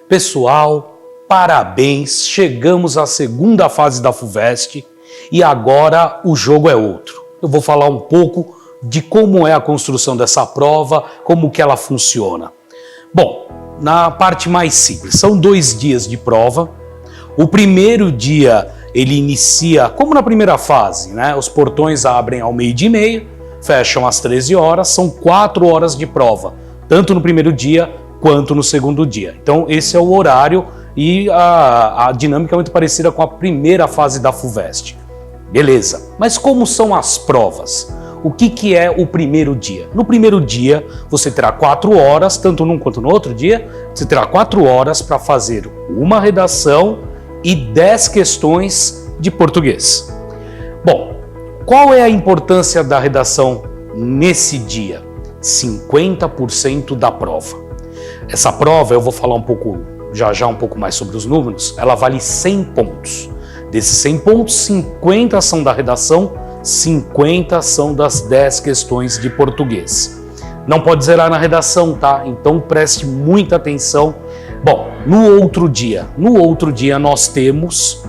Pessoal, parabéns! Chegamos à segunda fase da FUVEST e agora o jogo é outro. Eu vou falar um pouco de como é a construção dessa prova, como que ela funciona. Bom, na parte mais simples, são 2 dias de prova. O primeiro dia ele inicia, como na primeira fase, né? Os portões abrem ao 12h30, fecham às 13 horas, são 4 horas de prova, tanto no primeiro dia quanto no segundo dia. Então esse é o horário e a dinâmica é muito parecida com a primeira fase da FUVEST. Beleza, mas como são as provas? O que é o primeiro dia? No primeiro dia você terá 4 horas, tanto num quanto no outro dia, você terá 4 horas para fazer uma redação e 10 questões de português. Bom, qual é a importância da redação nesse dia? 50% da prova. Essa prova, eu vou falar um pouco, já um pouco mais sobre os números, ela vale 100 pontos. Desses 100 pontos, 50 são da redação, 50 são das 10 questões de português. Não pode zerar na redação, tá? Então preste muita atenção. Bom, no outro dia nós temos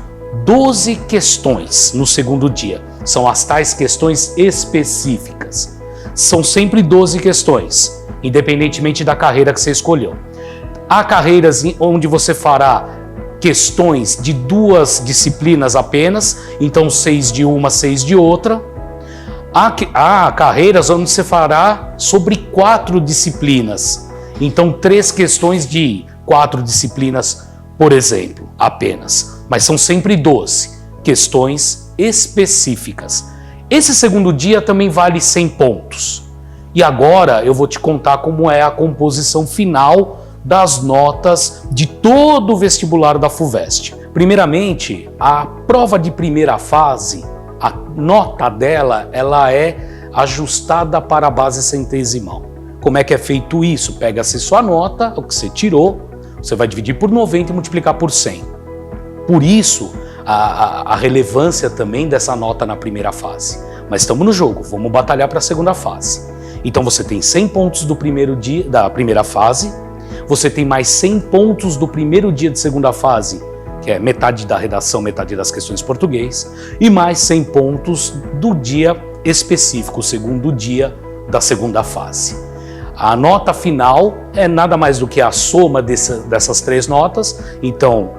12 questões no segundo dia. São as tais questões específicas. São sempre 12 questões, independentemente da carreira que você escolheu. Há carreiras onde você fará questões de 2 disciplinas apenas, então 6 de uma, 6 de outra. Há carreiras onde você fará sobre 4 disciplinas, então 3 questões de 4 disciplinas, por exemplo, apenas. Mas são sempre 12 questões específicas. Esse segundo dia também vale 100 pontos. E agora eu vou te contar como é a composição final das notas de todo o vestibular da FUVEST. Primeiramente, a prova de primeira fase, a nota dela, ela é ajustada para a base centesimal. Como é que é feito isso? Pega-se sua nota, o que você tirou, você vai dividir por 90 e multiplicar por 100. Por isso, a relevância também dessa nota na primeira fase. Mas estamos no jogo, vamos batalhar para a segunda fase. Então você tem 100 pontos do primeiro dia, da primeira fase, você tem mais 100 pontos do primeiro dia de segunda fase, que é metade da redação, metade das questões de português, e mais 100 pontos do dia específico, o segundo dia da segunda fase. A nota final é nada mais do que a soma dessas 3 notas, então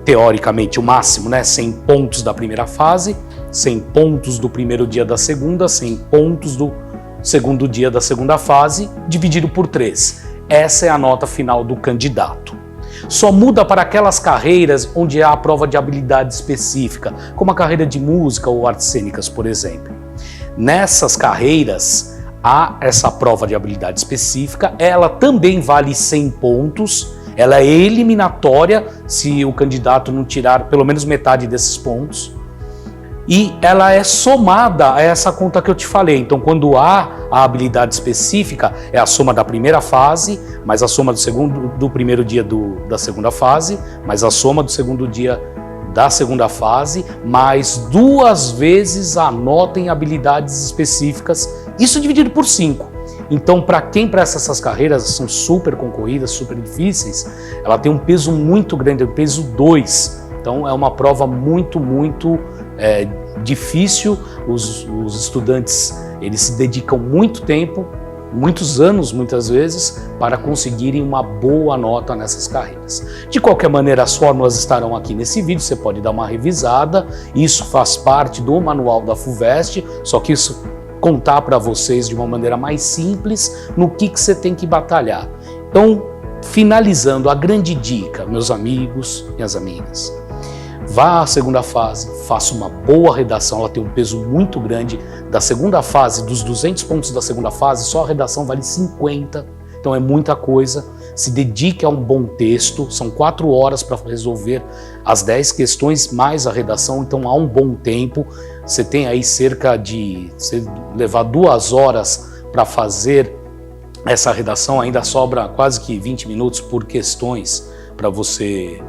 teoricamente o máximo, né, 100 pontos da primeira fase, 100 pontos do primeiro dia da segunda, 100 pontos do segundo dia da segunda fase, dividido por 3. Essa é a nota final do candidato. Só muda para aquelas carreiras onde há a prova de habilidade específica, como a carreira de música ou artes cênicas, por exemplo. Nessas carreiras, há essa prova de habilidade específica, ela também vale 100 pontos, ela é eliminatória se o candidato não tirar pelo menos metade desses pontos. E ela é somada a essa conta que eu te falei. Então, quando há a habilidade específica, é a soma da primeira fase, mais a soma do primeiro dia da segunda fase, mais a soma do segundo dia da segunda fase, mais 2 vezes a nota em habilidades específicas, isso dividido por 5. Então, para quem presta essas carreiras, são super concorridas, super difíceis, ela tem um peso muito grande, um peso 2. Então é uma prova muito difícil, os estudantes eles se dedicam muito tempo, muitos anos muitas vezes, para conseguirem uma boa nota nessas carreiras. De qualquer maneira, as fórmulas estarão aqui nesse vídeo, você pode dar uma revisada, isso faz parte do manual da FUVEST, só que isso contar para vocês de uma maneira mais simples no que você tem que batalhar. Então, finalizando, a grande dica, meus amigos, minhas amigas, vá à segunda fase, faça uma boa redação, ela tem um peso muito grande. Da segunda fase, dos 200 pontos da segunda fase, só a redação vale 50, então é muita coisa. Se dedique a um bom texto, são 4 horas para resolver as 10 questões mais a redação, então há um bom tempo. Você tem aí você levar 2 horas para fazer essa redação, ainda sobra quase que 20 minutos por questões para você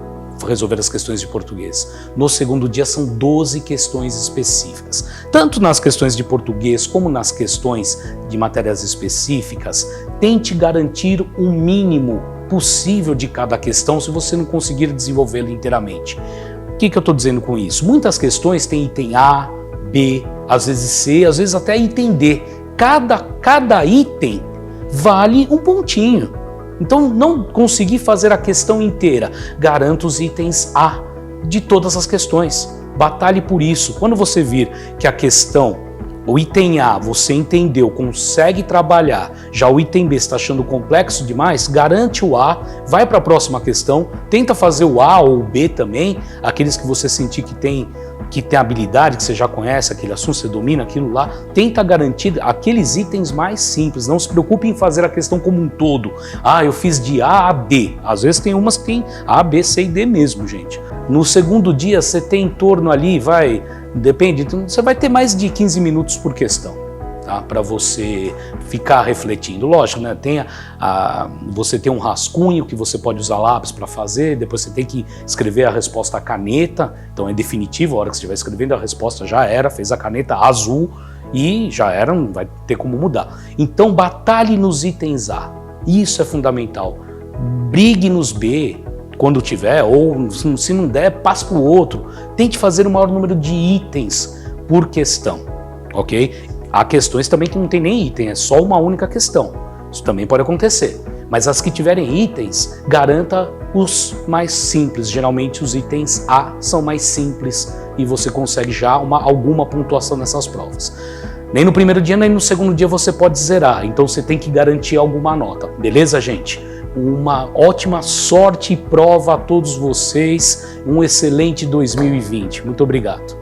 resolver as questões de português. No segundo dia são 12 questões específicas. Tanto nas questões de português como nas questões de matérias específicas, tente garantir um mínimo possível de cada questão se você não conseguir desenvolvê-la inteiramente. O que eu estou dizendo com isso? Muitas questões têm item A, B, às vezes C, às vezes até item D. Cada item vale um pontinho. Então, não consegui fazer a questão inteira. Garanta os itens A de todas as questões. Batalhe por isso. Quando você vir que a questão, o item A, você entendeu, consegue trabalhar, já o item B está achando complexo demais, garante o A, vai para a próxima questão, tenta fazer o A ou o B também, aqueles que você sentir que tem habilidade, que você já conhece aquele assunto, você domina aquilo lá, tenta garantir aqueles itens mais simples, não se preocupe em fazer a questão como um todo. Ah, eu fiz de A a D, às vezes tem umas que tem A, B, C e D mesmo, gente. No segundo dia você tem em torno ali, depende, então você vai ter mais de 15 minutos por questão, tá? Para você ficar refletindo. Lógico, né? Você tem um rascunho que você pode usar lápis para fazer, depois você tem que escrever a resposta à caneta, então é definitivo, a hora que você estiver escrevendo a resposta já era, fez a caneta azul e já era, não vai ter como mudar. Então batalhe nos itens A, isso é fundamental. Brigue nos B, quando tiver, ou se não der, passe para o outro. Tente fazer o maior número de itens por questão, ok? Há questões também que não tem nem item, é só uma única questão. Isso também pode acontecer. Mas as que tiverem itens, garanta os mais simples. Geralmente os itens A são mais simples e você consegue já alguma pontuação nessas provas. Nem no primeiro dia, nem no segundo dia você pode zerar, então você tem que garantir alguma nota. Beleza, gente? Uma ótima sorte e prova a todos vocês, um excelente 2020. Muito obrigado.